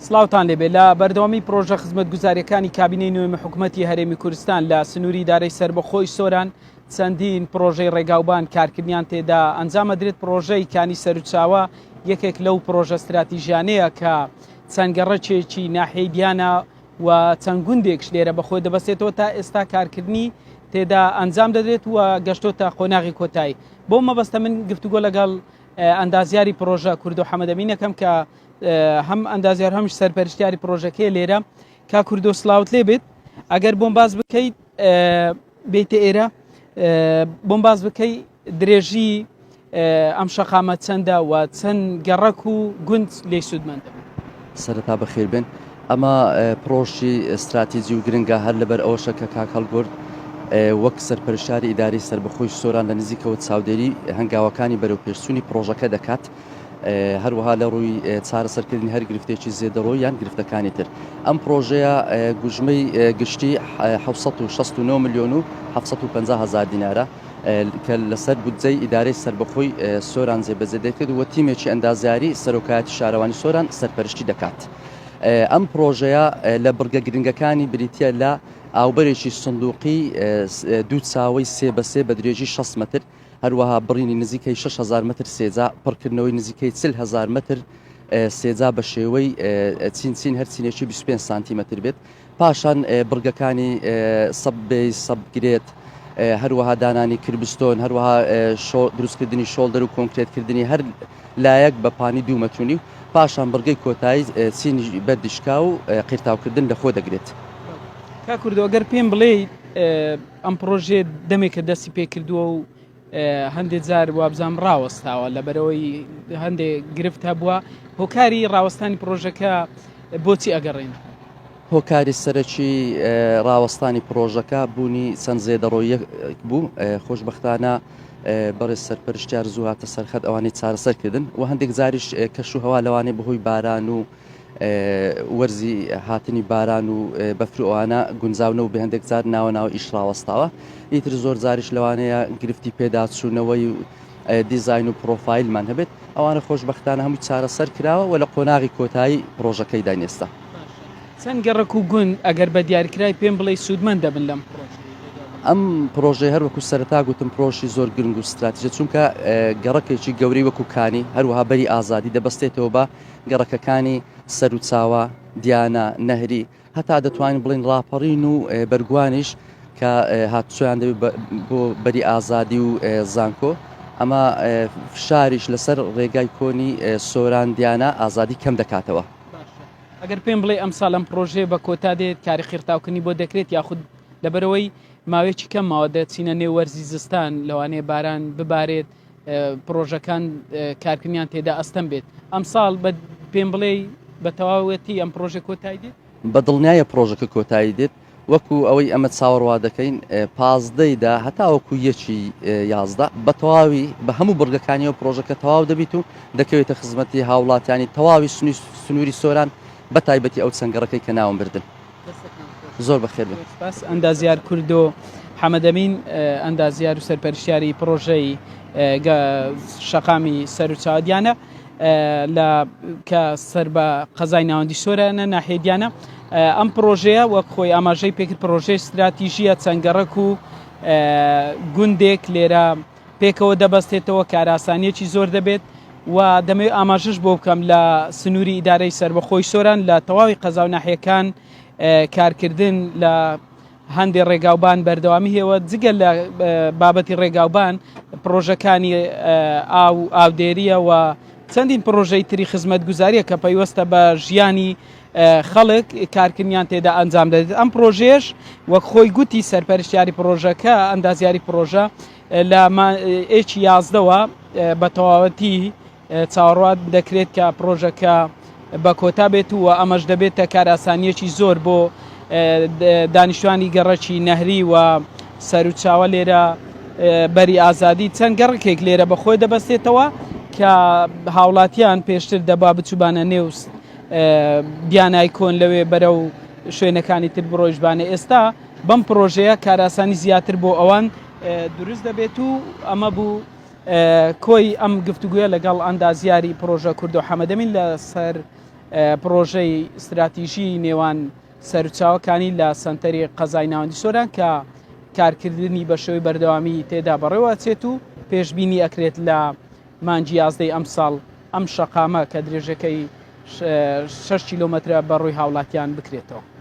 سلااوان لێبێ لە بەردەوامی پرۆژە خزمەتگوزاریەکانی کابینەی نوێی حکوومەتتی هەرێمی کوردستان لە سنووری دارەی سربەخۆی سۆران چەندین پرۆژەی ڕێگاوبان کارکردیان تێدا ئەنجامە درێت. پرۆژەی کانی سەرچاوە یەکێک لەو پرۆژە استراتیژیانەیە کە چەنگەڕەکێکی ناحیەی دیانە و چەند گوندێکش لێرە بەخۆی دەبەستێتەوە تا ئێستا کارکردنی تێدا ئەنجام دەدرێت و گەشتۆتە قۆناغی کۆتایی. بۆ مەبەستە من گفتوگۆ لەگەڵ ئەندازیاری پرۆژە کورد و حەمەدەمینەکەم کە هەم ئەندازیار هەمش سەرپەرشتیاری پرۆژەکەی لێرە کا کوردۆ سلااوت لێ بێت. ئەگەر بۆم باز بکەیت بێتە ئێرە بۆم باز بکەیت درێژی ئەم شەقامە چەندە و چەند گەڕەک و گوند لێ سوودمەندە. سەرەتا بەخێر بن. ئەمە پرۆژی استراتیجی و گرنگە هەر لەبەر ئەوەشە کە کاک هەڵگورد وەک سەرپەرشتیاری ئیداری سربەخۆی سۆران لە نزیکەوە چاودێری هەنگاوەکانی بەرەو پێشچوونی پرۆژەکە دەکات. هەروەها لە ڕووی چارەسەرکردنی هەر گرفتێکی زێدەڕۆی یان گرفتەکانی تر. ئەم پرۆژەیە گوژمەی گشتی 769 ملیۆن و 750 هزار دینارە کە لەسەر بودجەی ئیدارەی سربەخۆی سۆران جێبەجێ دەکرد و تیمێکی ئەندازیاری سەرۆکایەتی شارەوانی سۆران سەرپەرشتی دەکات. ئەم پرۆژەیە لە بڕگە گرنگەکانی بریتە لە ئاوبەرێکی سندوقی دوو چاوەی 3 بە درێژی 6 متر، هەروەها بڕینی نزیکەی 6,000 متر سێجا، پڕکردنەوەی نزیکەی 40,000 متر سێجا بە شێوەی چین هەرچینێکی 25 سانتیمەتر بێت. پاشان بڕگەکانی سەببێی سەبگرێت، هەروەها دانانی کربستۆن، هەروەها دروستکردنی شۆڵدەر و کۆنکرێتکردنی هەر لایەک بە پانی 2 مەترونی و پاشان بڕگەی کۆتایی چینی بەردیشکا و قیرتاوکردن لەخۆ دەگرێت. کا کوردەوە گەر پێم بڵێ ئەم پرۆژێ دەمێکە دەستی پێ کردووە و هەندێک جار وابزانام ڕاوەستاوە لەبەرەوەی هەندێک گرفت هەبووە، هۆکاری ڕاوەستانی پرۆژەکە بۆچی ئەگەڕێن؟ هۆکاری سەرەکی ڕاوەستانی پرۆژەکە بوونی چەند زێدەڕۆیەک بوو. خۆشبەختانە بەڕێز سەرپەرشتیار زوو هاتە سەرخەت ئەوانەی چارەسەرکردن و هەندێک زاریش کەش و هەوا لەوانەیە بەهۆی باران و وەرزی هاتنی باران و بەفرۆوانە گونجاونە و بە هەندێک جار ناوە ئیش ڕاوەستاوە. ئیتر زۆر زاریش لەوانەیە گرفتی پێداچوونەوەی دیزاین و پرۆفایلمان هەبێت. ئەوانە خۆشبەختانە هەموو چارەسەر کراوە و لە قۆناغی کۆتایی پرۆژەکەی دانێستا. چەند گەڕک و گوند ئەگەر بە دیاریکرای پێم بڵێ سوودمەند دەبن لەم ئەم پرۆژەی هەروەکو سەرەتا گوتم پرۆژی زۆر گرنگ و استراتیژیە، چونکە گەڕەکێکی گەورەی وەکو کانی هەروەها بەری ئازادی دەبەستێتەوە بە گەڕەکەکانی سەر و چاوە، دیانە، نەهری، هەتا دەتوانین بڵین ڕاپەڕین و بەرگوانیش کە هاتوچۆیان دەبێت بۆ بەری ئازادی و زانکۆ. ئەمە فشاریش لەسەر ڕێگای کۆنی سۆران دیانە ئازادی کەم دەکاتەوە. ئەگەر پێم بڵێ ئەمساڵ ئەم پرۆژێ بە کۆتا دێت کاری خێرتاوکردنی بۆ دەکرێت یاخود لەبەرەوەی ماوەیەکی کەم ماوە دەچینە نێو وەرزی زستان لەوانەیە باران ببارێت پرۆژەکان کارکردنیان تێدا ئەستەم بێت. ئەم ساڵ پێم بڵێ بە تەواوەتی ئەم پرۆژە کۆتایی دێت؟ بە دڵنیایە پرۆژەکە کۆتایی دێت، وەکو ئەوەی ئەمە چاوەڕوا دەکەین 15دا هەتاوەکو 11 بە تەواوی بە هەموو بڕگەکانیەوە پرۆژەکە تەواو دەبیت و دەکەوێتە خزمەتی هاوڵاتیانی تەواوی سنووری سۆران بە تایبەتی ئەو چەنگەڕەکەی کە ناوم بردن. زۆر بەخێر بن. باس ئەندازیار کوردۆ حەمەدەمین ئەندازیار و سەرپەرشتیاری پرۆژەی شەقامی سەرچاوەدیانە لە کە سەر بە قەزای ناوەندی سۆرانە ناحێدیانە. ئەم پرۆژەیە وەک خۆی ئاماژەی پێکرد پرۆژەی استراتیژیە چەنگەڕەک و گوندێک لێرە پێکەوە دەبەستێتەوە، کاراسانیەکی زۆر دەبێت و دەمەوێت ئاماژش بۆ بکەم لە سنووری ئیدارەی سربەخۆی سۆران لە تەواوی قەزاو ناحیەکان کارکردن لە هەندێک ڕێگاوبان بەردەوامی هێوە. جگە لە بابەتی ڕێگاوبان پرۆژەکانی ئاودێریە و چەندین پرۆژەی تری خزمەتگوزاریە کە پەیوەستە بە ژیانی خەڵک کارکردنیان تێدا ئەنجام دەدێت. ئەم پرۆژێش وەک خۆی گوتی سەرپەرشتیاری پرۆژەکە ئەندازیاری پرۆژە لە ئێکی 11ەوە بە تەواوەتی چاوەڕوات دەکرێت کە پرۆژەکە بە کۆتا بێت و ئەمەش دەبێتە کاراسانیەکی زۆر بۆ دانیشتوانی گەڕەکی نەهری و سەرچاوە لێرە بەری ئازادی. چەند گەڕکێک لێرە بەخۆی دەبەستێتەوە کە هاوڵاتیان پێشتر دەبا بچوبانە نێو دیانای کۆن لەوێ بەرە و شوێنەکانی تر بڕۆژبانە. ئێستا بەم پرۆژەیە کاراسانی زیاتر بۆ ئەوان دروست دەبێت و ئەمە بوو کۆی ئەم گفتوگویە لەگەڵ ئەندازیاری پرۆژە کورد و حەمەدەمین لە سەر پرۆژەی استراتیژی نێوان سەرچاوەکانی لە سنتەری قەزای ناوەندی سۆران کە کارکردنی بە شێوەی بەردەوامی تێدا بەڕێوەچێت و پێشبینی ئەکرێت لە مانگی 11 ئەم ساڵ ئەم شەقامە کە درێژەکەی 6 کیلۆمەترە بەڕووی هاوڵاتیان بکرێتەوە.